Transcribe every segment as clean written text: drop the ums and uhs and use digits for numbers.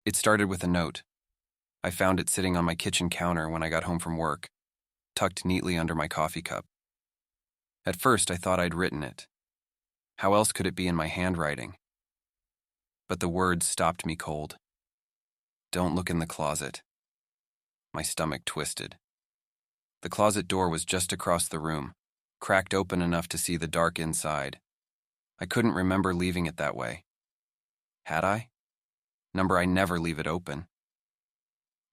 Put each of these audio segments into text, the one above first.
It started with a note. I found it sitting on my kitchen counter when I got home from work, tucked neatly under my coffee cup. At first, I thought I'd written it. How else could it be in my handwriting? But the words stopped me cold. Don't look in the closet. My stomach twisted. The closet door was just across the room, cracked open enough to see the dark inside. I couldn't remember leaving it that way. Had I? I never leave it open.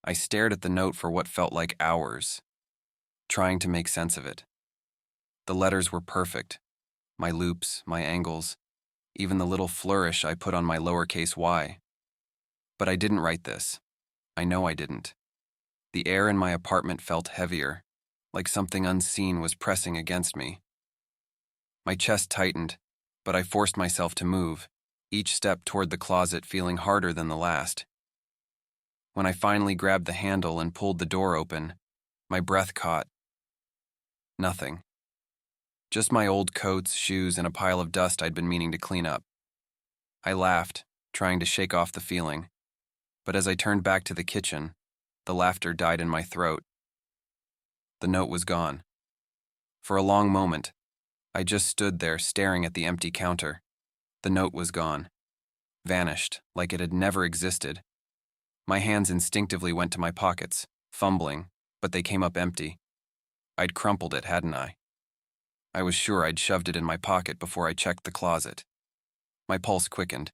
I stared at the note for what felt like hours, trying to make sense of it. The letters were perfect. My loops, my angles, even the little flourish I put on my lowercase y. But I didn't write this. I know I didn't. The air in my apartment felt heavier, like something unseen was pressing against me. My chest tightened, but I forced myself to move, each step toward the closet feeling harder than the last. When I finally grabbed the handle and pulled the door open, my breath caught. Nothing. Just my old coats, shoes, and a pile of dust I'd been meaning to clean up. I laughed, trying to shake off the feeling, but as I turned back to the kitchen, the laughter died in my throat. The note was gone. For a long moment, I just stood there staring at the empty counter. The note was gone. Vanished, like it had never existed. My hands instinctively went to my pockets, fumbling, but they came up empty. I'd crumpled it, hadn't I? I was sure I'd shoved it in my pocket before I checked the closet. My pulse quickened.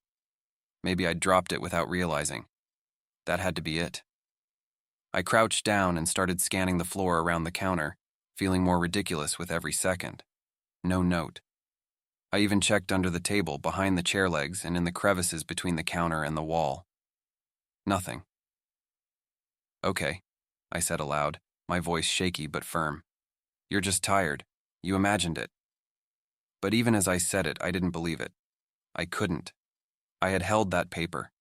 Maybe I'd dropped it without realizing. That had to be it. I crouched down and started scanning the floor around the counter, feeling more ridiculous with every second. No note. I even checked under the table, behind the chair legs, and in the crevices between the counter and the wall. Nothing. Okay, I said aloud, my voice shaky but firm. You're just tired. You imagined it. But even as I said it, I didn't believe it. I couldn't. I had held that paper.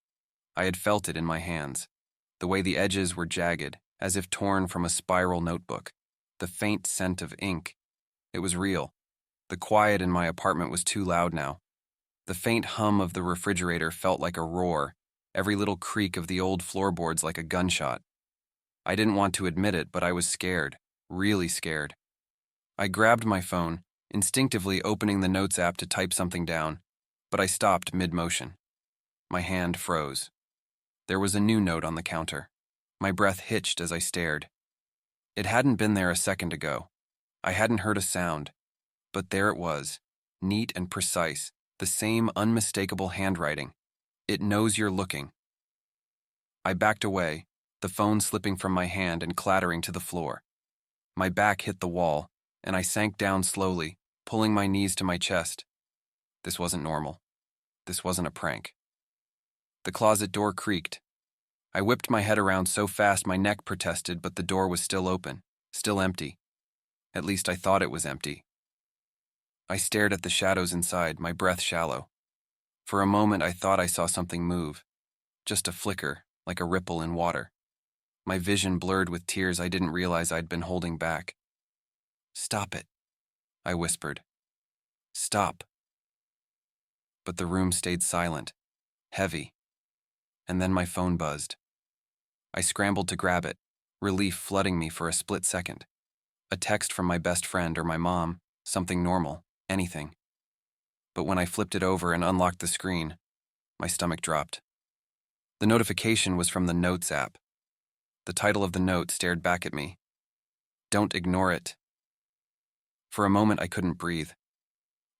I had felt it in my hands. The way the edges were jagged, as if torn from a spiral notebook. The faint scent of ink. It was real. The quiet in my apartment was too loud now. The faint hum of the refrigerator felt like a roar, every little creak of the old floorboards like a gunshot. I didn't want to admit it, but I was scared, really scared. I grabbed my phone, instinctively opening the Notes app to type something down, but I stopped mid-motion. My hand froze. There was a new note on the counter. My breath hitched as I stared. It hadn't been there a second ago. I hadn't heard a sound, but there it was, neat and precise, the same unmistakable handwriting. It knows you're looking. I backed away, the phone slipping from my hand and clattering to the floor. My back hit the wall, and I sank down slowly, pulling my knees to my chest. This wasn't normal. This wasn't a prank. The closet door creaked. I whipped my head around so fast my neck protested, but the door was still open, still empty. At least I thought it was empty. I stared at the shadows inside, my breath shallow. For a moment I thought I saw something move. Just a flicker, like a ripple in water. My vision blurred with tears I didn't realize I'd been holding back. "Stop it," I whispered. "Stop." But the room stayed silent, heavy. And then my phone buzzed. I scrambled to grab it, relief flooding me for a split second. A text from my best friend or my mom, something normal, anything. But when I flipped it over and unlocked the screen, my stomach dropped. The notification was from the Notes app. The title of the note stared back at me. "Don't ignore it." For a moment I couldn't breathe.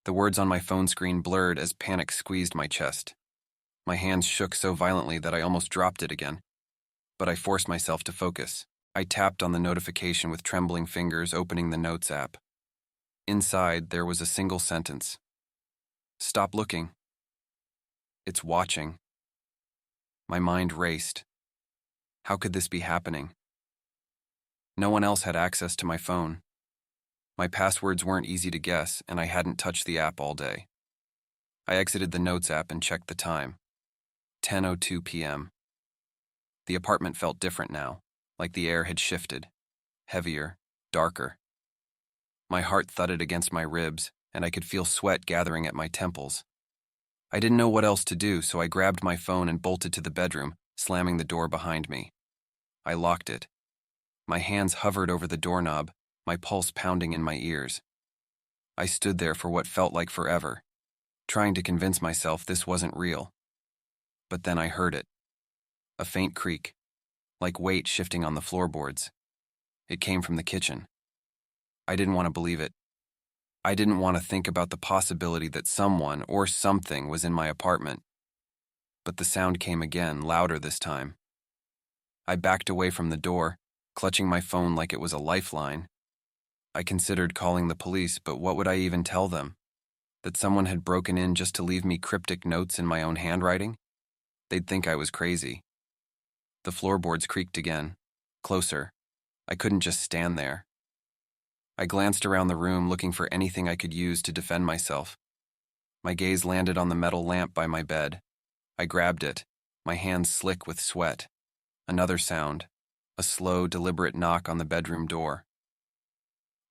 The words on my phone screen blurred as panic squeezed my chest. My hands shook so violently that I almost dropped it again. But I forced myself to focus. I tapped on the notification with trembling fingers, opening the Notes app. Inside, there was a single sentence. "Stop looking. It's watching." My mind raced. How could this be happening? No one else had access to my phone. My passwords weren't easy to guess, and I hadn't touched the app all day. I exited the Notes app and checked the time. 10:02 p.m. The apartment felt different now, like the air had shifted. Heavier, darker. My heart thudded against my ribs, and I could feel sweat gathering at my temples. I didn't know what else to do, so I grabbed my phone and bolted to the bedroom, slamming the door behind me. I locked it. My hands hovered over the doorknob, my pulse pounding in my ears. I stood there for what felt like forever, trying to convince myself this wasn't real. But then I heard it. A faint creak, like weight shifting on the floorboards. It came from the kitchen. I didn't want to believe it. I didn't want to think about the possibility that someone or something was in my apartment. But the sound came again, louder this time. I backed away from the door, clutching my phone like it was a lifeline. I considered calling the police, but what would I even tell them? That someone had broken in just to leave me cryptic notes in my own handwriting? They'd think I was crazy. The floorboards creaked again, closer. I couldn't just stand there. I glanced around the room looking for anything I could use to defend myself. My gaze landed on the metal lamp by my bed. I grabbed it, my hands slick with sweat. Another sound, a slow, deliberate knock on the bedroom door.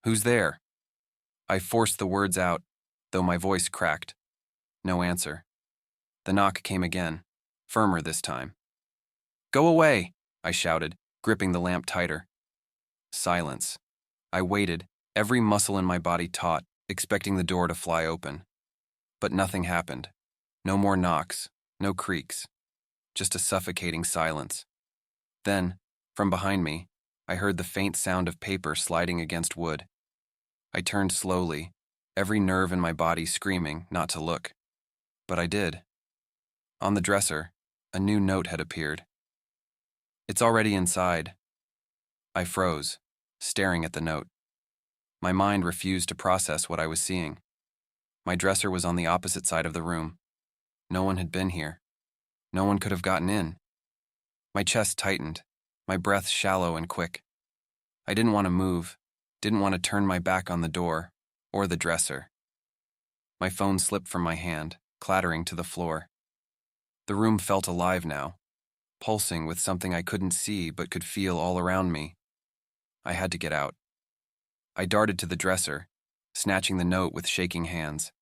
"Who's there?" I forced the words out, though my voice cracked. No answer. The knock came again, firmer this time. "Go away!" I shouted, gripping the lamp tighter. Silence. I waited, every muscle in my body taut, expecting the door to fly open. But nothing happened. No more knocks, no creaks. Just a suffocating silence. Then, from behind me, I heard the faint sound of paper sliding against wood. I turned slowly, every nerve in my body screaming not to look. But I did. On the dresser, a new note had appeared. "It's already inside." I froze, staring at the note. My mind refused to process what I was seeing. My dresser was on the opposite side of the room. No one had been here. No one could have gotten in. My chest tightened, my breath shallow and quick. I didn't want to move, didn't want to turn my back on the door, or the dresser. My phone slipped from my hand, clattering to the floor. The room felt alive now, pulsing with something I couldn't see but could feel all around me. I had to get out. I darted to the dresser, snatching the note with shaking hands.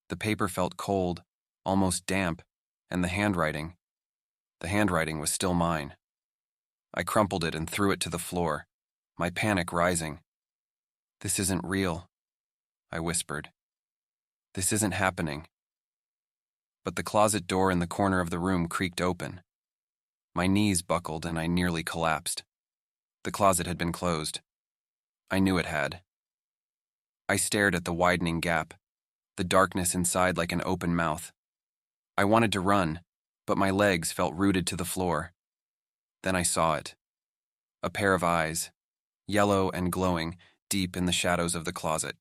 The paper felt cold, almost damp, and the handwriting was still mine. I crumpled it and threw it to the floor, my panic rising. "This isn't real," I whispered. "This isn't happening." But the closet door in the corner of the room creaked open. My knees buckled and I nearly collapsed. The closet had been closed. I knew it had. I stared at the widening gap, the darkness inside like an open mouth. I wanted to run, but my legs felt rooted to the floor. Then I saw it. A pair of eyes, yellow and glowing, deep in the shadows of the closet.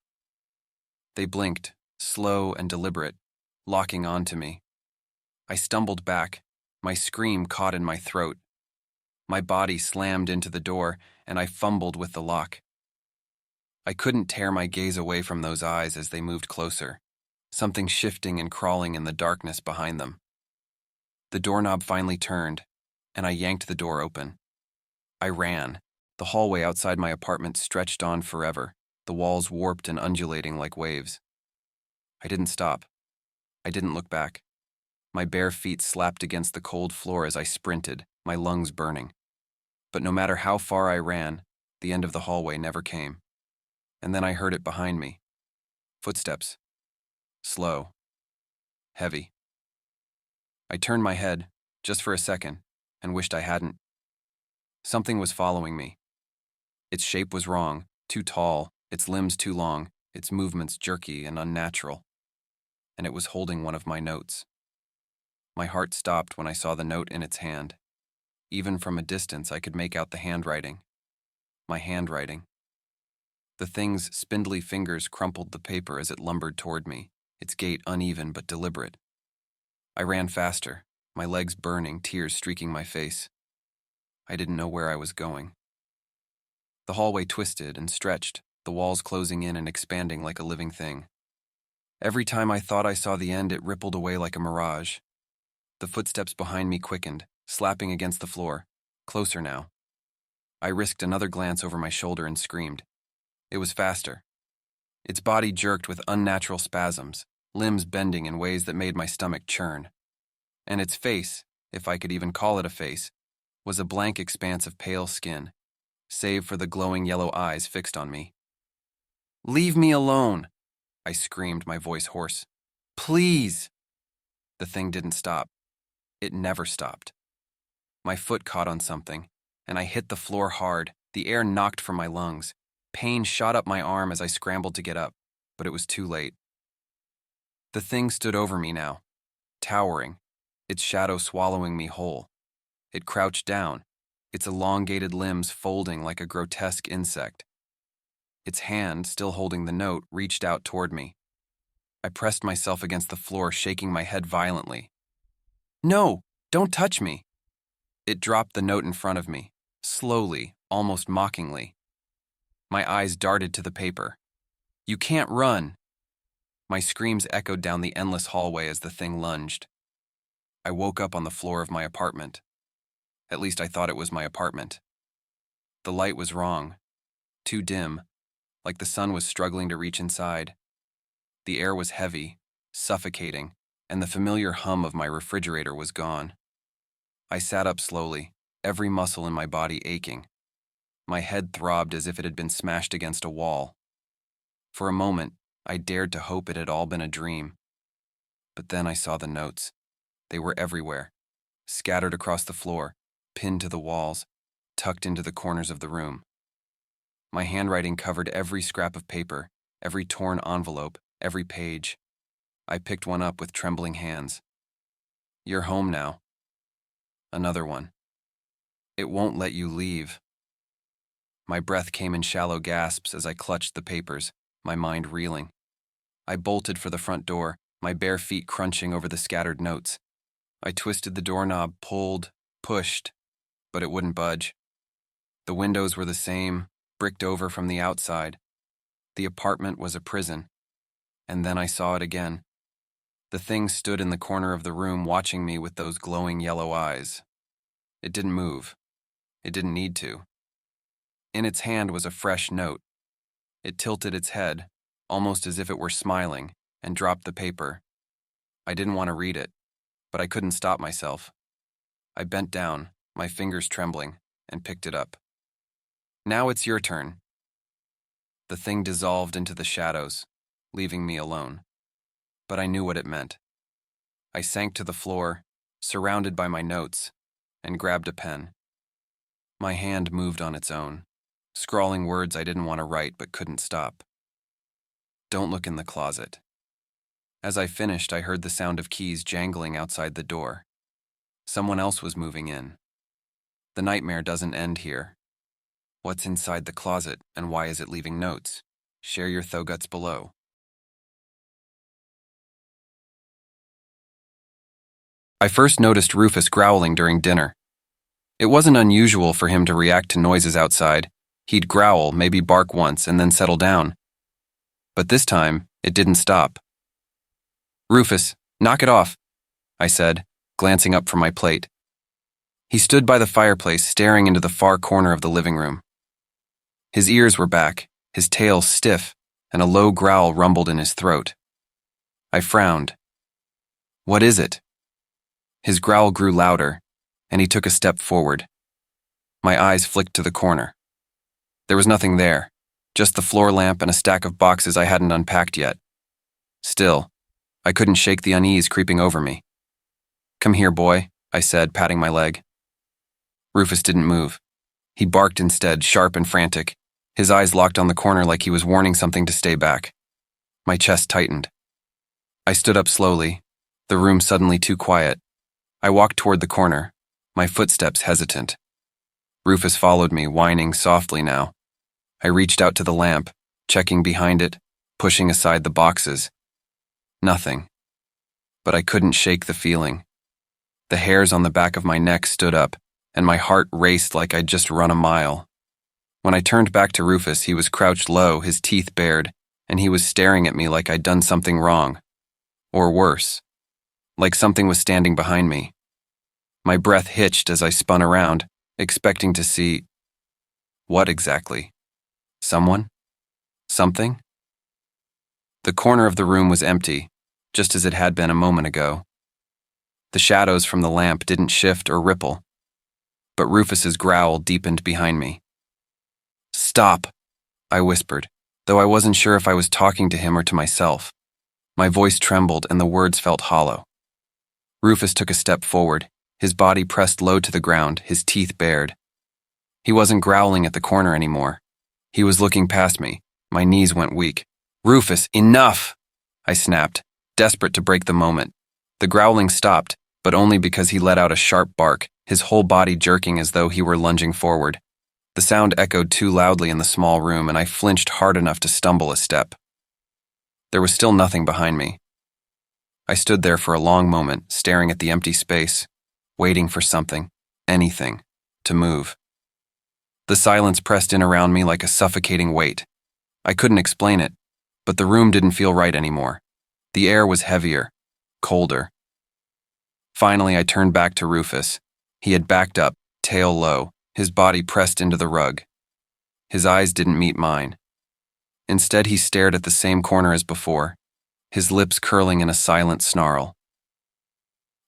They blinked, slow and deliberate, locking onto me. I stumbled back, my scream caught in my throat. My body slammed into the door, and I fumbled with the lock. I couldn't tear my gaze away from those eyes as they moved closer, something shifting and crawling in the darkness behind them. The doorknob finally turned, and I yanked the door open. I ran. The hallway outside my apartment stretched on forever, the walls warped and undulating like waves. I didn't stop. I didn't look back. My bare feet slapped against the cold floor as I sprinted, my lungs burning. But no matter how far I ran, the end of the hallway never came. And then I heard it behind me. Footsteps. Slow. Heavy. I turned my head, just for a second, and wished I hadn't. Something was following me. Its shape was wrong, too tall, its limbs too long, its movements jerky and unnatural. And it was holding one of my notes. My heart stopped when I saw the note in its hand. Even from a distance, I could make out the handwriting. My handwriting. The thing's spindly fingers crumpled the paper as it lumbered toward me, its gait uneven but deliberate. I ran faster, my legs burning, tears streaking my face. I didn't know where I was going. The hallway twisted and stretched, the walls closing in and expanding like a living thing. Every time I thought I saw the end, it rippled away like a mirage. The footsteps behind me quickened, slapping against the floor, closer now. I risked another glance over my shoulder and screamed. It was faster. Its body jerked with unnatural spasms, limbs bending in ways that made my stomach churn. And its face, if I could even call it a face, was a blank expanse of pale skin, save for the glowing yellow eyes fixed on me. "Leave me alone!" I screamed, my voice hoarse. "Please!" The thing didn't stop. It never stopped. My foot caught on something, and I hit the floor hard. The air knocked from my lungs. Pain shot up my arm as I scrambled to get up, but it was too late. The thing stood over me now, towering, its shadow swallowing me whole. It crouched down, its elongated limbs folding like a grotesque insect. Its hand, still holding the note, reached out toward me. I pressed myself against the floor, shaking my head violently. "No, don't touch me!" It dropped the note in front of me, slowly, almost mockingly. My eyes darted to the paper. "You can't run!" My screams echoed down the endless hallway as the thing lunged. I woke up on the floor of my apartment. At least I thought it was my apartment. The light was wrong, too dim, like the sun was struggling to reach inside. The air was heavy, suffocating, and the familiar hum of my refrigerator was gone. I sat up slowly, every muscle in my body aching. My head throbbed as if it had been smashed against a wall. For a moment, I dared to hope it had all been a dream. But then I saw the notes. They were everywhere, scattered across the floor, pinned to the walls, tucked into the corners of the room. My handwriting covered every scrap of paper, every torn envelope, every page. I picked one up with trembling hands. "You're home now." Another one. "It won't let you leave." My breath came in shallow gasps as I clutched the papers, my mind reeling. I bolted for the front door, my bare feet crunching over the scattered notes. I twisted the doorknob, pulled, pushed, but it wouldn't budge. The windows were the same, bricked over from the outside. The apartment was a prison. And then I saw it again. The thing stood in the corner of the room watching me with those glowing yellow eyes. It didn't move. It didn't need to. In its hand was a fresh note. It tilted its head, almost as if it were smiling, and dropped the paper. I didn't want to read it, but I couldn't stop myself. I bent down, my fingers trembling, and picked it up. "Now it's your turn." The thing dissolved into the shadows, leaving me alone. But I knew what it meant. I sank to the floor, surrounded by my notes, and grabbed a pen. My hand moved on its own, scrawling words I didn't want to write but couldn't stop. "Don't look in the closet." As I finished, I heard the sound of keys jangling outside the door. Someone else was moving in. The nightmare doesn't end here. What's inside the closet, and why is it leaving notes? Share your thoughts below. I first noticed Rufus growling during dinner. It wasn't unusual for him to react to noises outside. He'd growl, maybe bark once, and then settle down. But this time, it didn't stop. "Rufus, knock it off," I said, glancing up from my plate. He stood by the fireplace, staring into the far corner of the living room. His ears were back, his tail stiff, and a low growl rumbled in his throat. I frowned. "What is it?" His growl grew louder, and he took a step forward. My eyes flicked to the corner. There was nothing there, just the floor lamp and a stack of boxes I hadn't unpacked yet. Still, I couldn't shake the unease creeping over me. "Come here, boy," I said, patting my leg. Rufus didn't move. He barked instead, sharp and frantic, his eyes locked on the corner like he was warning something to stay back. My chest tightened. I stood up slowly, the room suddenly too quiet. I walked toward the corner, my footsteps hesitant. Rufus followed me, whining softly now. I reached out to the lamp, checking behind it, pushing aside the boxes. Nothing. But I couldn't shake the feeling. The hairs on the back of my neck stood up, and my heart raced like I'd just run a mile. When I turned back to Rufus, he was crouched low, his teeth bared, and he was staring at me like I'd done something wrong. Or worse, like something was standing behind me. My breath hitched as I spun around, expecting to see... what exactly? Someone? Something? The corner of the room was empty, just as it had been a moment ago. The shadows from the lamp didn't shift or ripple, but Rufus's growl deepened behind me. "Stop," I whispered, though I wasn't sure if I was talking to him or to myself. My voice trembled and the words felt hollow. Rufus took a step forward, his body pressed low to the ground, his teeth bared. He wasn't growling at the corner anymore. He was looking past me. My knees went weak. "Rufus, enough!" I snapped, desperate to break the moment. The growling stopped, but only because he let out a sharp bark, his whole body jerking as though he were lunging forward. The sound echoed too loudly in the small room, and I flinched hard enough to stumble a step. There was still nothing behind me. I stood there for a long moment, staring at the empty space, waiting for something, anything, to move. The silence pressed in around me like a suffocating weight. I couldn't explain it, but the room didn't feel right anymore. The air was heavier, colder. Finally, I turned back to Rufus. He had backed up, tail low, his body pressed into the rug. His eyes didn't meet mine. Instead, he stared at the same corner as before, his lips curling in a silent snarl.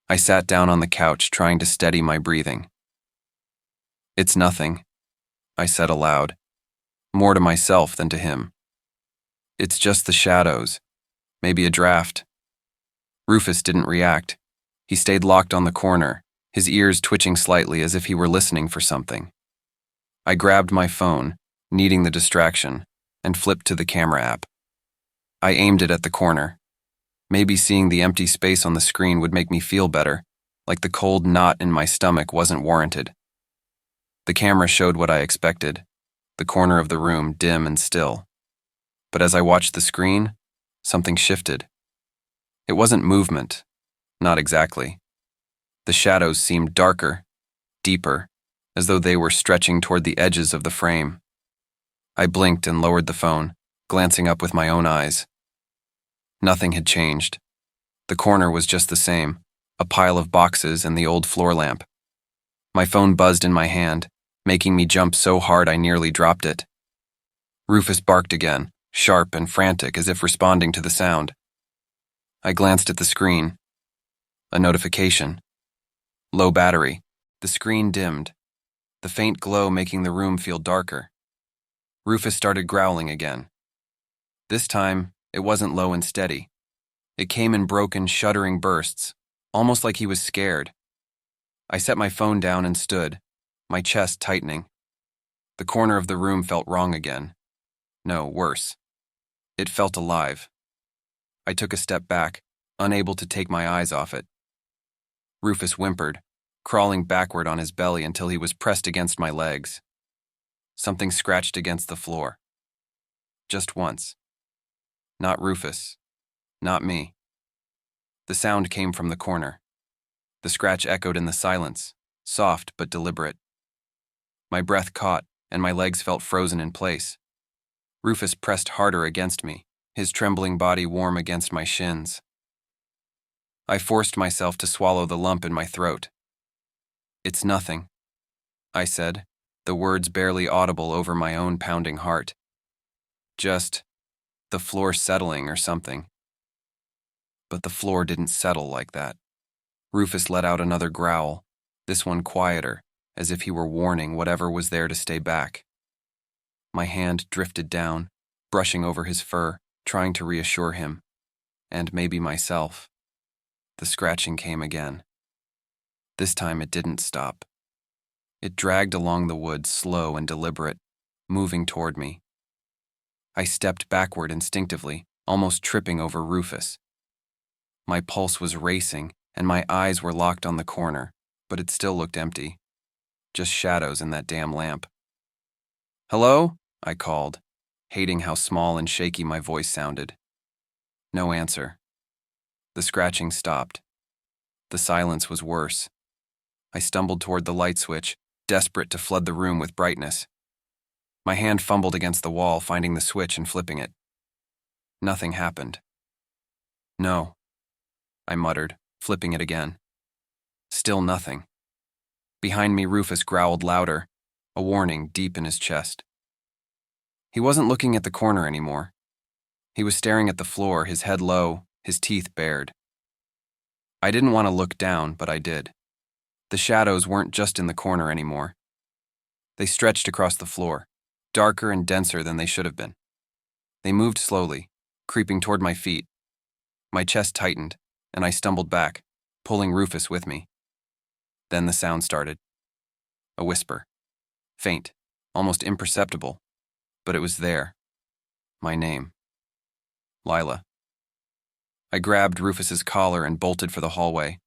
I sat down on the couch, trying to steady my breathing. "It's nothing," I said aloud, more to myself than to him. "It's just the shadows, maybe a draft." Rufus didn't react. He stayed locked on the corner, his ears twitching slightly as if he were listening for something. I grabbed my phone, needing the distraction, and flipped to the camera app. I aimed it at the corner. Maybe seeing the empty space on the screen would make me feel better, like the cold knot in my stomach wasn't warranted. The camera showed what I expected, the corner of the room dim and still. But as I watched the screen, something shifted. It wasn't movement, not exactly. The shadows seemed darker, deeper, as though they were stretching toward the edges of the frame. I blinked and lowered the phone, glancing up with my own eyes. Nothing had changed. The corner was just the same, a pile of boxes and the old floor lamp. My phone buzzed in my hand, making me jump so hard I nearly dropped it. Rufus barked again, sharp and frantic as if responding to the sound. I glanced at the screen. A notification. Low battery. The screen dimmed, the faint glow making the room feel darker. Rufus started growling again. This time, it wasn't low and steady. It came in broken, shuddering bursts, almost like he was scared. I set my phone down and stood, my chest tightening. The corner of the room felt wrong again. No, worse. It felt alive. I took a step back, unable to take my eyes off it. Rufus whimpered, crawling backward on his belly until he was pressed against my legs. Something scratched against the floor. Just once. Not Rufus. Not me. The sound came from the corner. The scratch echoed in the silence, soft but deliberate. My breath caught, and my legs felt frozen in place. Rufus pressed harder against me, his trembling body warm against my shins. I forced myself to swallow the lump in my throat. "It's nothing," I said, the words barely audible over my own pounding heart. "Just the floor settling or something." But the floor didn't settle like that. Rufus let out another growl, this one quieter, as if he were warning whatever was there to stay back. My hand drifted down, brushing over his fur, trying to reassure him, and maybe myself. The scratching came again. This time it didn't stop. It dragged along the wood, slow and deliberate, moving toward me. I stepped backward instinctively, almost tripping over Rufus. My pulse was racing, and my eyes were locked on the corner, but it still looked empty. Just shadows in that damn lamp. "Hello?" I called, hating how small and shaky my voice sounded. No answer. The scratching stopped. The silence was worse. I stumbled toward the light switch, desperate to flood the room with brightness. My hand fumbled against the wall, finding the switch and flipping it. Nothing happened. "No," I muttered, flipping it again. Still nothing. Behind me, Rufus growled louder, a warning deep in his chest. He wasn't looking at the corner anymore. He was staring at the floor, his head low, his teeth bared. I didn't want to look down, but I did. The shadows weren't just in the corner anymore. They stretched across the floor, darker and denser than they should have been. They moved slowly, creeping toward my feet. My chest tightened, and I stumbled back, pulling Rufus with me. Then the sound started. A whisper. Faint, almost imperceptible, but it was there. My name. Lila. I grabbed Rufus's collar and bolted for the hallway.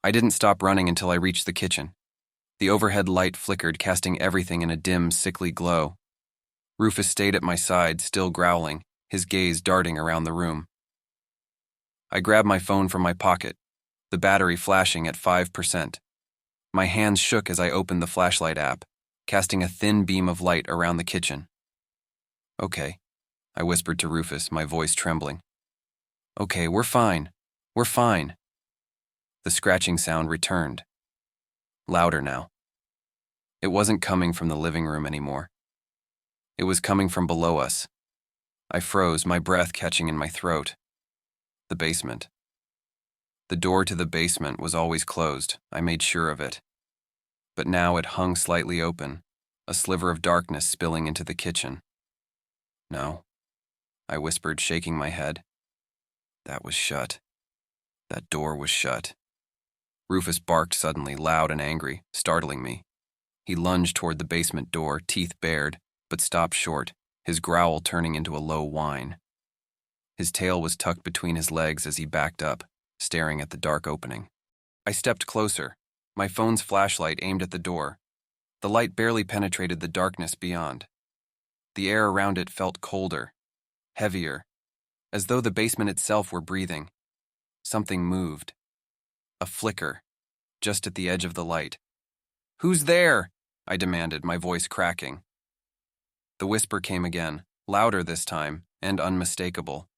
I didn't stop running until I reached the kitchen. The overhead light flickered, casting everything in a dim, sickly glow. Rufus stayed at my side, still growling, his gaze darting around the room. I grabbed my phone from my pocket, the battery flashing at 5%. My hands shook as I opened the flashlight app, casting a thin beam of light around the kitchen. "Okay," I whispered to Rufus, my voice trembling. "Okay, we're fine. We're fine." The scratching sound returned. Louder now. It wasn't coming from the living room anymore. It was coming from below us. I froze, my breath catching in my throat. The basement. The door to the basement was always closed, I made sure of it. But now it hung slightly open, a sliver of darkness spilling into the kitchen. "No," I whispered, shaking my head. "That was shut. That door was shut." Rufus barked suddenly, loud and angry, startling me. He lunged toward the basement door, teeth bared, but stopped short, his growl turning into a low whine. His tail was tucked between his legs as he backed up, staring at the dark opening. I stepped closer, my phone's flashlight aimed at the door. The light barely penetrated the darkness beyond. The air around it felt colder, heavier, as though the basement itself were breathing. Something moved. A flicker, just at the edge of the light. "Who's there?" I demanded, my voice cracking. The whisper came again, louder this time, and unmistakable.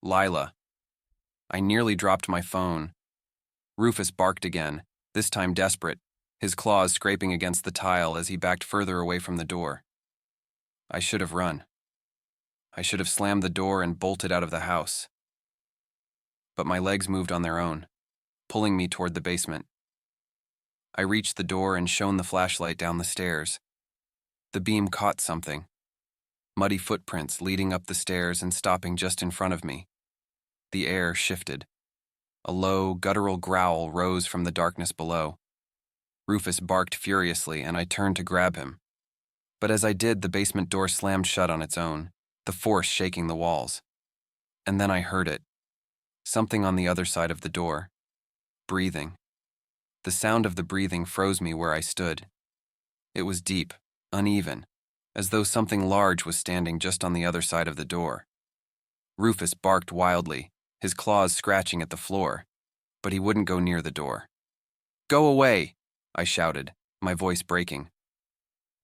"Lila." I nearly dropped my phone. Rufus barked again, this time desperate, his claws scraping against the tile as he backed further away from the door. I should have run. I should have slammed the door and bolted out of the house. But my legs moved on their own, pulling me toward the basement. I reached the door and shone the flashlight down the stairs. The beam caught something. Muddy footprints leading up the stairs and stopping just in front of me. The air shifted. A low, guttural growl rose from the darkness below. Rufus barked furiously, and I turned to grab him. But as I did, the basement door slammed shut on its own, the force shaking the walls. And then I heard it. Something on the other side of the door. Breathing. The sound of the breathing froze me where I stood. It was deep, uneven, as though something large was standing just on the other side of the door. Rufus barked wildly, his claws scratching at the floor, but he wouldn't go near the door. "Go away!" I shouted, my voice breaking.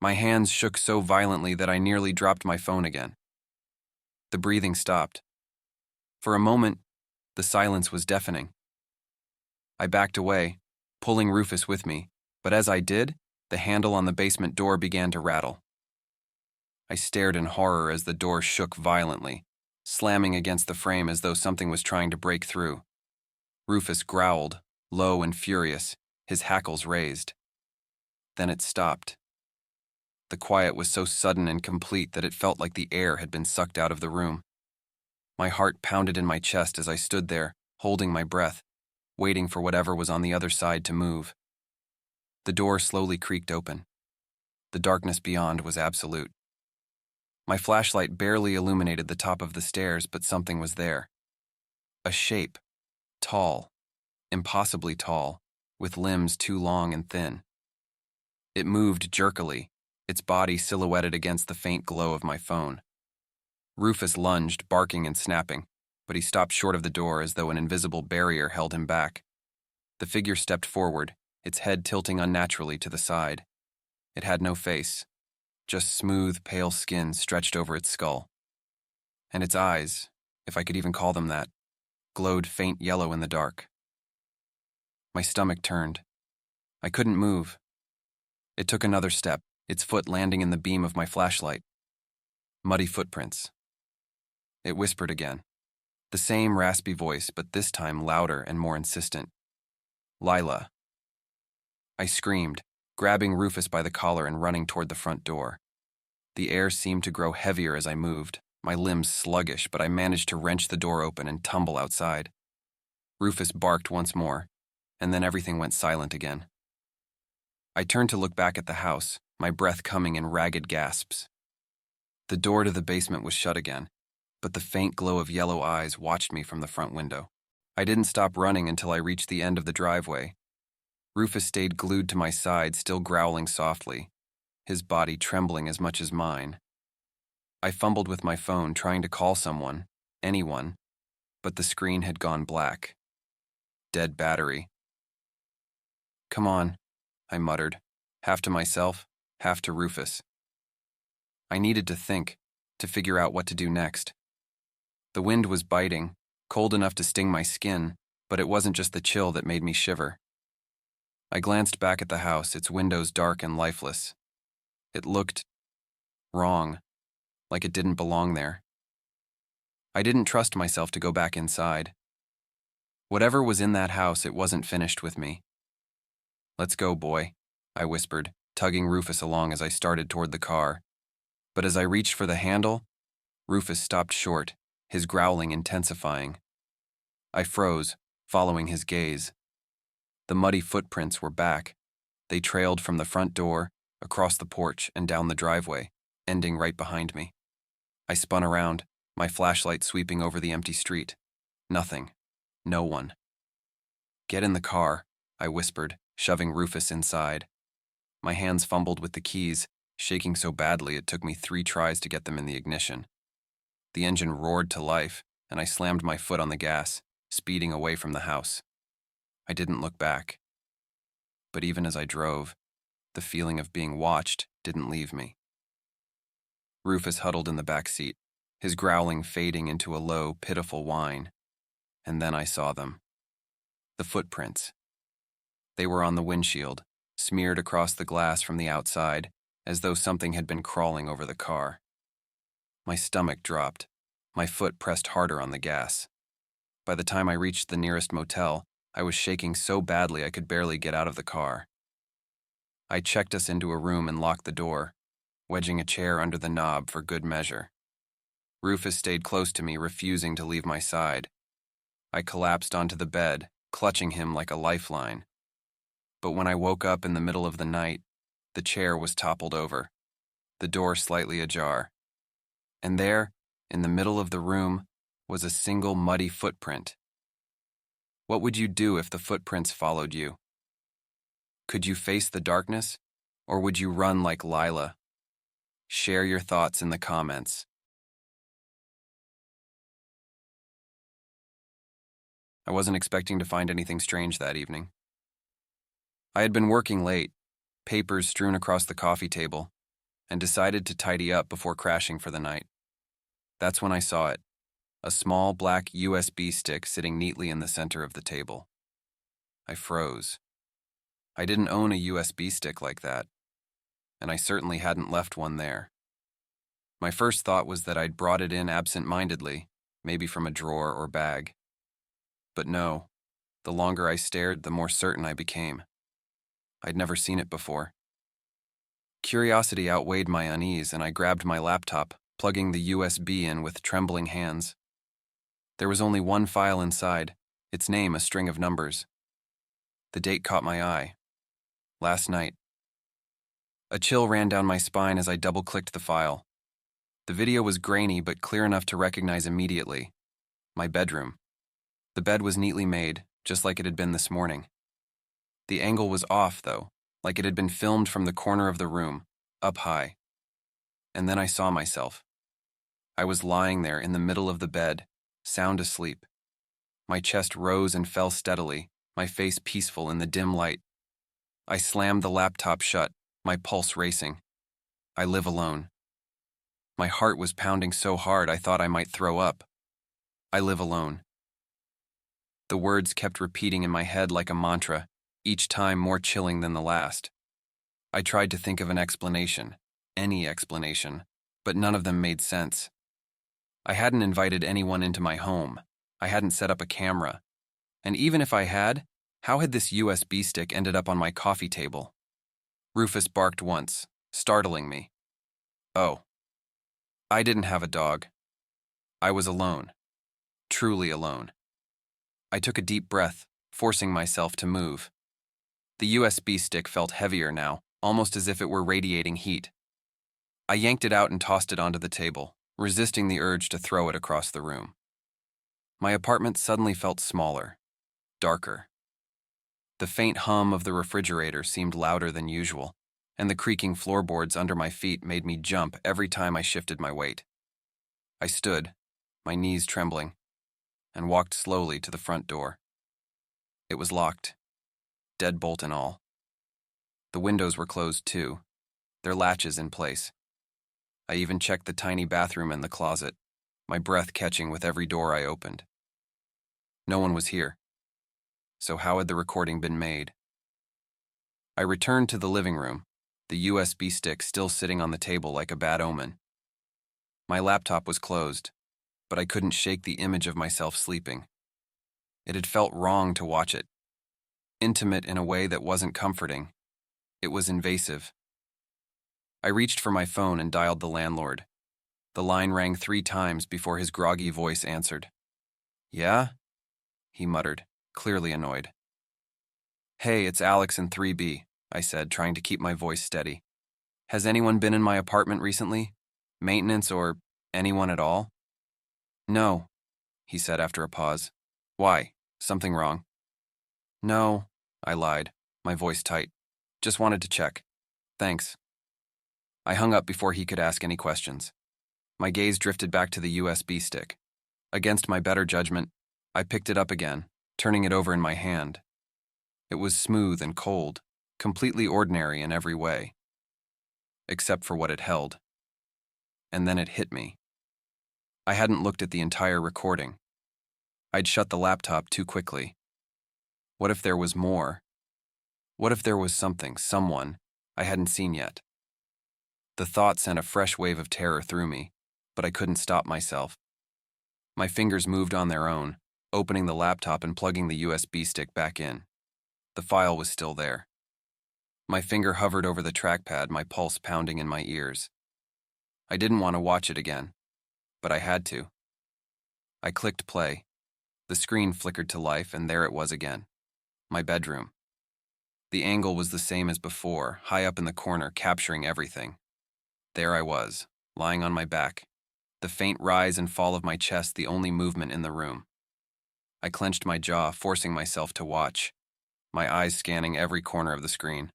My hands shook so violently that I nearly dropped my phone again. The breathing stopped. For a moment, the silence was deafening. I backed away, pulling Rufus with me, but as I did, the handle on the basement door began to rattle. I stared in horror as the door shook violently, slamming against the frame as though something was trying to break through. Rufus growled, low and furious, his hackles raised. Then it stopped. The quiet was so sudden and complete that it felt like the air had been sucked out of the room. My heart pounded in my chest as I stood there, holding my breath, waiting for whatever was on the other side to move. The door slowly creaked open. The darkness beyond was absolute. My flashlight barely illuminated the top of the stairs, but something was there. A shape, tall, impossibly tall, with limbs too long and thin. It moved jerkily, its body silhouetted against the faint glow of my phone. Rufus lunged, barking and snapping, but he stopped short of the door as though an invisible barrier held him back. The figure stepped forward, its head tilting unnaturally to the side. It had no face, just smooth, pale skin stretched over its skull. And its eyes, if I could even call them that, glowed faint yellow in the dark. My stomach turned. I couldn't move. It took another step, its foot landing in the beam of my flashlight. Muddy footprints. It whispered again. The same raspy voice, but this time louder and more insistent. "Lila." I screamed, grabbing Rufus by the collar and running toward the front door. The air seemed to grow heavier as I moved, my limbs sluggish, but I managed to wrench the door open and tumble outside. Rufus barked once more, and then everything went silent again. I turned to look back at the house, my breath coming in ragged gasps. The door to the basement was shut again, but the faint glow of yellow eyes watched me from the front window. I didn't stop running until I reached the end of the driveway. Rufus stayed glued to my side, still growling softly, his body trembling as much as mine. I fumbled with my phone, trying to call someone, anyone, but the screen had gone black. Dead battery. "Come on," I muttered, half to myself, half to Rufus. I needed to think, to figure out what to do next. The wind was biting, cold enough to sting my skin, but it wasn't just the chill that made me shiver. I glanced back at the house, its windows dark and lifeless. It looked wrong, like it didn't belong there. I didn't trust myself to go back inside. Whatever was in that house, it wasn't finished with me. "Let's go, boy," I whispered, tugging Rufus along as I started toward the car. But as I reached for the handle, Rufus stopped short, his growling intensifying. I froze, following his gaze. The muddy footprints were back. They trailed from the front door, across the porch, and down the driveway, ending right behind me. I spun around, my flashlight sweeping over the empty street. Nothing. No one. "Get in the car," I whispered, shoving Rufus inside. My hands fumbled with the keys, shaking so badly it took me 3 tries to get them in the ignition. The engine roared to life, and I slammed my foot on the gas, speeding away from the house. I didn't look back. But even as I drove, the feeling of being watched didn't leave me. Rufus huddled in the back seat, his growling fading into a low, pitiful whine. And then I saw them. The footprints. They were on the windshield, smeared across the glass from the outside, as though something had been crawling over the car. My stomach dropped. My foot pressed harder on the gas. By the time I reached the nearest motel, I was shaking so badly I could barely get out of the car. I checked us into a room and locked the door, wedging a chair under the knob for good measure. Rufus stayed close to me, refusing to leave my side. I collapsed onto the bed, clutching him like a lifeline. But when I woke up in the middle of the night, the chair was toppled over, the door slightly ajar. And there, in the middle of the room, was a single muddy footprint. What would you do if the footprints followed you? Could you face the darkness, or would you run like Lila? Share your thoughts in the comments. I wasn't expecting to find anything strange that evening. I had been working late, papers strewn across the coffee table, and decided to tidy up before crashing for the night. That's when I saw it, a small black USB stick sitting neatly in the center of the table. I froze. I didn't own a USB stick like that, and I certainly hadn't left one there. My first thought was that I'd brought it in absent-mindedly, maybe from a drawer or bag. But no, the longer I stared, the more certain I became. I'd never seen it before. Curiosity outweighed my unease, and I grabbed my laptop, plugging the USB in with trembling hands. There was only one file inside, its name a string of numbers. The date caught my eye. Last night. A chill ran down my spine as I double-clicked the file. The video was grainy but clear enough to recognize immediately. My bedroom. The bed was neatly made, just like it had been this morning. The angle was off, though, like it had been filmed from the corner of the room, up high. And then I saw myself. I was lying there in the middle of the bed, sound asleep. My chest rose and fell steadily, my face peaceful in the dim light. I slammed the laptop shut, my pulse racing. I live alone. My heart was pounding so hard I thought I might throw up. I live alone. The words kept repeating in my head like a mantra, each time more chilling than the last. I tried to think of an explanation, any explanation, but none of them made sense. I hadn't invited anyone into my home. I hadn't set up a camera. And even if I had, how had this USB stick ended up on my coffee table? Rufus barked once, startling me. Oh. I didn't have a dog. I was alone. Truly alone. I took a deep breath, forcing myself to move. The USB stick felt heavier now, almost as if it were radiating heat. I yanked it out and tossed it onto the table, resisting the urge to throw it across the room. My apartment suddenly felt smaller, darker. The faint hum of the refrigerator seemed louder than usual, and the creaking floorboards under my feet made me jump every time I shifted my weight. I stood, my knees trembling, and walked slowly to the front door. It was locked, deadbolt and all. The windows were closed too, their latches in place. I even checked the tiny bathroom and the closet, my breath catching with every door I opened. No one was here. So how had the recording been made? I returned to the living room, the USB stick still sitting on the table like a bad omen. My laptop was closed, but I couldn't shake the image of myself sleeping. It had felt wrong to watch it. Intimate in a way that wasn't comforting. It was invasive. I reached for my phone and dialed the landlord. The line rang 3 times before his groggy voice answered. Yeah? He muttered, clearly annoyed. Hey, it's Alex in 3B, I said, trying to keep my voice steady. Has anyone been in my apartment recently? Maintenance or anyone at all? No, he said after a pause. Why? Something wrong? No, I lied, my voice tight. Just wanted to check. Thanks. I hung up before he could ask any questions. My gaze drifted back to the USB stick. Against my better judgment, I picked it up again, turning it over in my hand. It was smooth and cold, completely ordinary in every way. Except for what it held. And then it hit me. I hadn't looked at the entire recording. I'd shut the laptop too quickly. What if there was more? What if there was something, someone, I hadn't seen yet? The thought sent a fresh wave of terror through me, but I couldn't stop myself. My fingers moved on their own, opening the laptop and plugging the USB stick back in. The file was still there. My finger hovered over the trackpad, my pulse pounding in my ears. I didn't want to watch it again, but I had to. I clicked play. The screen flickered to life, and there it was again. My bedroom. The angle was the same as before, high up in the corner, capturing everything. There I was, lying on my back, the faint rise and fall of my chest the only movement in the room. I clenched my jaw, forcing myself to watch, my eyes scanning every corner of the screen.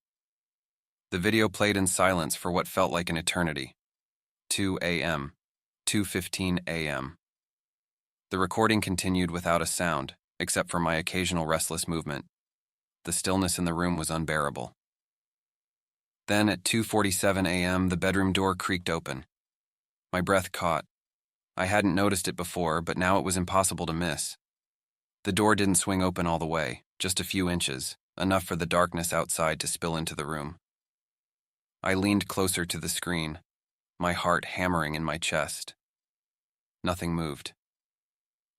The video played in silence for what felt like an eternity. 2 a.m., 2:15 a.m. The recording continued without a sound, except for my occasional restless movement. The stillness in the room was unbearable. Then at 2:47 a.m., the bedroom door creaked open. My breath caught. I hadn't noticed it before, but now it was impossible to miss. The door didn't swing open all the way, just a few inches, enough for the darkness outside to spill into the room. I leaned closer to the screen, my heart hammering in my chest. Nothing moved.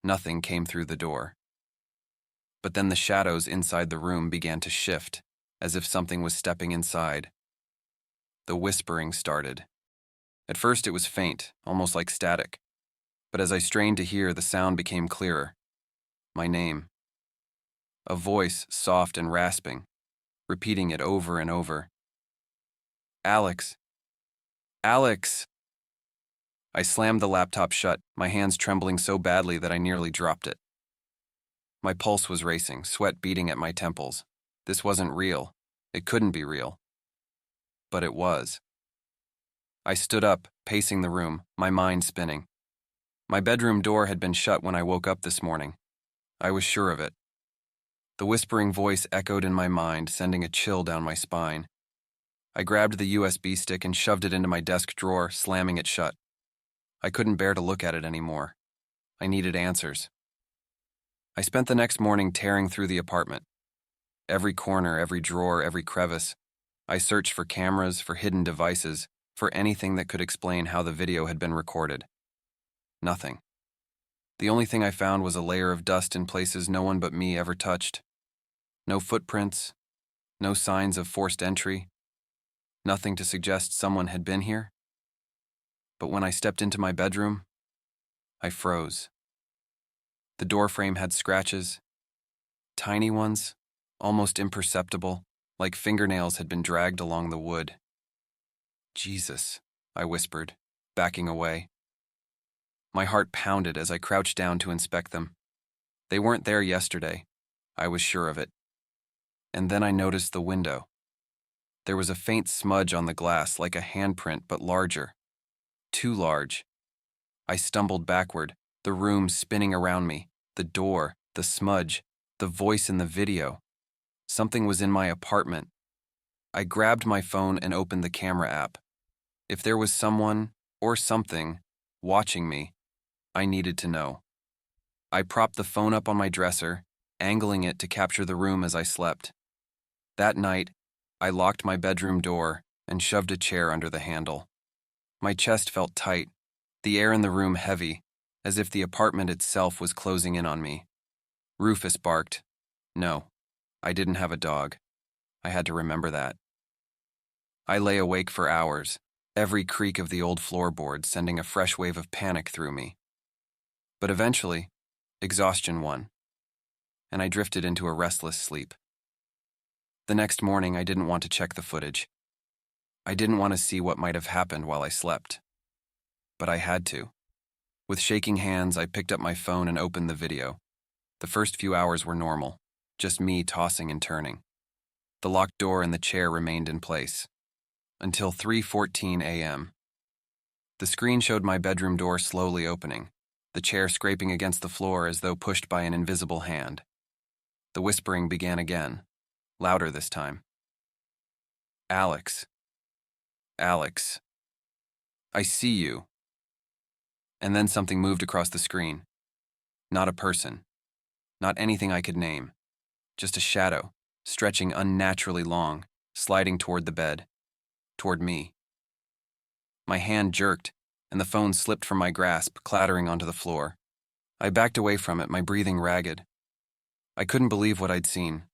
Nothing came through the door. But then the shadows inside the room began to shift, as if something was stepping inside. The whispering started. At first it was faint, almost like static. But as I strained to hear, the sound became clearer. My name. A voice, soft and rasping, repeating it over and over. Alex. Alex. I slammed the laptop shut, my hands trembling so badly that I nearly dropped it. My pulse was racing, sweat beating at my temples. This wasn't real. It couldn't be real. But it was. I stood up, pacing the room, my mind spinning. My bedroom door had been shut when I woke up this morning. I was sure of it. The whispering voice echoed in my mind, sending a chill down my spine. I grabbed the USB stick and shoved it into my desk drawer, slamming it shut. I couldn't bear to look at it anymore. I needed answers. I spent the next morning tearing through the apartment. Every corner, every drawer, every crevice. I searched for cameras, for hidden devices, for anything that could explain how the video had been recorded. Nothing. The only thing I found was a layer of dust in places no one but me ever touched. No footprints, no signs of forced entry, nothing to suggest someone had been here. But when I stepped into my bedroom, I froze. The doorframe had scratches, tiny ones, almost imperceptible, like fingernails had been dragged along the wood. "Jesus," I whispered, backing away. My heart pounded as I crouched down to inspect them. They weren't there yesterday. I was sure of it. And then I noticed the window. There was a faint smudge on the glass, like a handprint, but larger. Too large. I stumbled backward, the room spinning around me, the door, the smudge, the voice in the video. Something was in my apartment. I grabbed my phone and opened the camera app. If there was someone, or something, watching me, I needed to know. I propped the phone up on my dresser, angling it to capture the room as I slept. That night, I locked my bedroom door and shoved a chair under the handle. My chest felt tight, the air in the room heavy, as if the apartment itself was closing in on me. Rufus barked. No, I didn't have a dog. I had to remember that. I lay awake for hours, every creak of the old floorboards sending a fresh wave of panic through me. But eventually, exhaustion won, and I drifted into a restless sleep. The next morning, I didn't want to check the footage. I didn't want to see what might have happened while I slept. But I had to. With shaking hands, I picked up my phone and opened the video. The first few hours were normal, just me tossing and turning. The locked door and the chair remained in place. Until 3:14 a.m. The screen showed my bedroom door slowly opening, the chair scraping against the floor as though pushed by an invisible hand. The whispering began again, louder this time. "Alex. Alex. I see you." And then something moved across the screen. Not a person. Not anything I could name. Just a shadow, stretching unnaturally long, sliding toward the bed. Toward me. My hand jerked, and the phone slipped from my grasp, clattering onto the floor. I backed away from it, my breathing ragged. I couldn't believe what I'd seen.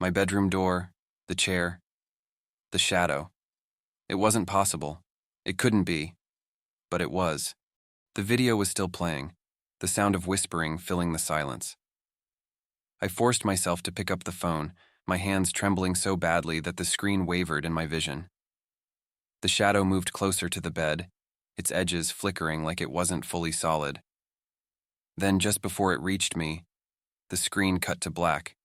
My bedroom door, the chair, the shadow. It wasn't possible. It couldn't be. But it was. The video was still playing, the sound of whispering filling the silence. I forced myself to pick up the phone, my hands trembling so badly that the screen wavered in my vision. The shadow moved closer to the bed, its edges flickering like it wasn't fully solid. Then, just before it reached me, the screen cut to black.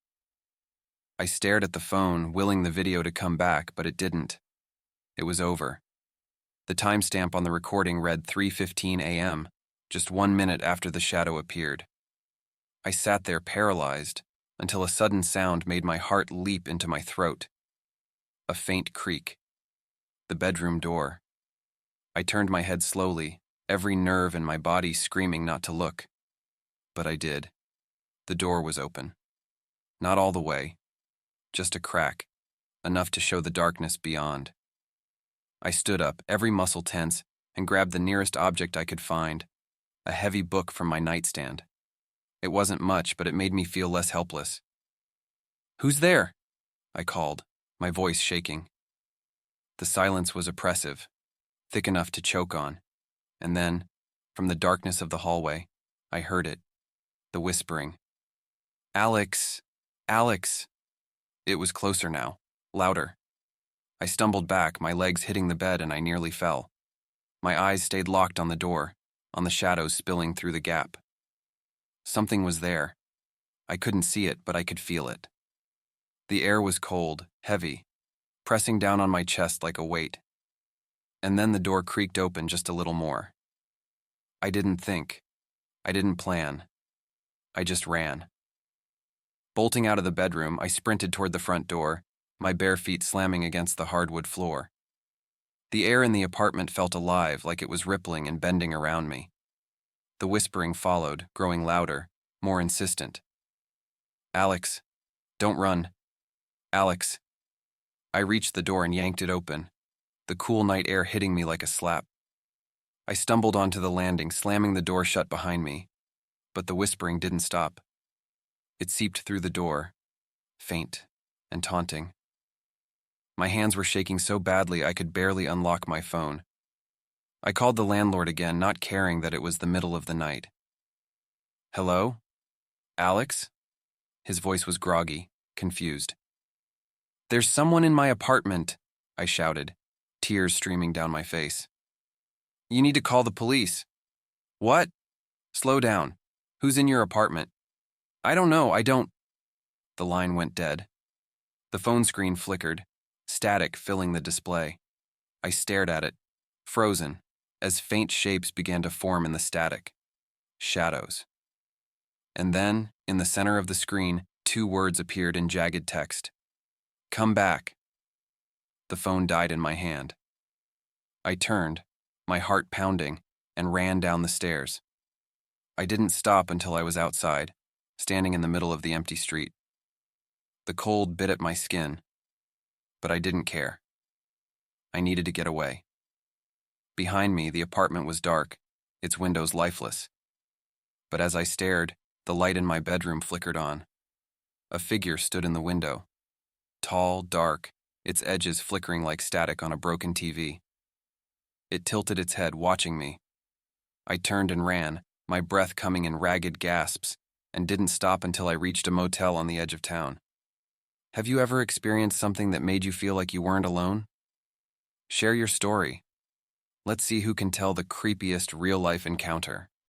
I stared at the phone, willing the video to come back, but it didn't. It was over. The timestamp on the recording read 3:15 a.m., just 1 minute after the shadow appeared. I sat there paralyzed until a sudden sound made my heart leap into my throat. A faint creak. The bedroom door. I turned my head slowly, every nerve in my body screaming not to look. But I did. The door was open. Not all the way. Just a crack, enough to show the darkness beyond. I stood up, every muscle tense, and grabbed the nearest object I could find, a heavy book from my nightstand. It wasn't much, but it made me feel less helpless. "Who's there?" I called, my voice shaking. The silence was oppressive, thick enough to choke on. And then, from the darkness of the hallway, I heard it, the whispering. "Alex, Alex." It was closer now, louder. I stumbled back, my legs hitting the bed, and I nearly fell. My eyes stayed locked on the door, on the shadows spilling through the gap. Something was there. I couldn't see it, but I could feel it. The air was cold, heavy, pressing down on my chest like a weight. And then the door creaked open just a little more. I didn't think. I didn't plan. I just ran. Bolting out of the bedroom, I sprinted toward the front door, my bare feet slamming against the hardwood floor. The air in the apartment felt alive, like it was rippling and bending around me. The whispering followed, growing louder, more insistent. "Alex, don't run. Alex." I reached the door and yanked it open, the cool night air hitting me like a slap. I stumbled onto the landing, slamming the door shut behind me. but the whispering didn't stop. It seeped through the door, faint and taunting. My hands were shaking so badly I could barely unlock my phone. I called the landlord again, not caring that it was the middle of the night. "Hello? Alex?" His voice was groggy, confused. "There's someone in my apartment," I shouted, tears streaming down my face. "You need to call the police." "What?" "Slow down. Who's in your apartment?" "I don't know, I don't—" The line went dead. The phone screen flickered, static filling the display. I stared at it, frozen, as faint shapes began to form in the static. Shadows. And then, in the center of the screen, 2 words appeared in jagged text. "Come back." The phone died in my hand. I turned, my heart pounding, and ran down the stairs. I didn't stop until I was outside, standing in the middle of the empty street. The cold bit at my skin, but I didn't care. I needed to get away. Behind me, the apartment was dark, its windows lifeless. But as I stared, the light in my bedroom flickered on. A figure stood in the window. Tall, dark, its edges flickering like static on a broken TV. It tilted its head, watching me. I turned and ran, my breath coming in ragged gasps, and didn't stop until I reached a motel on the edge of town. Have you ever experienced something that made you feel like you weren't alone? Share your story. Let's see who can tell the creepiest real-life encounter.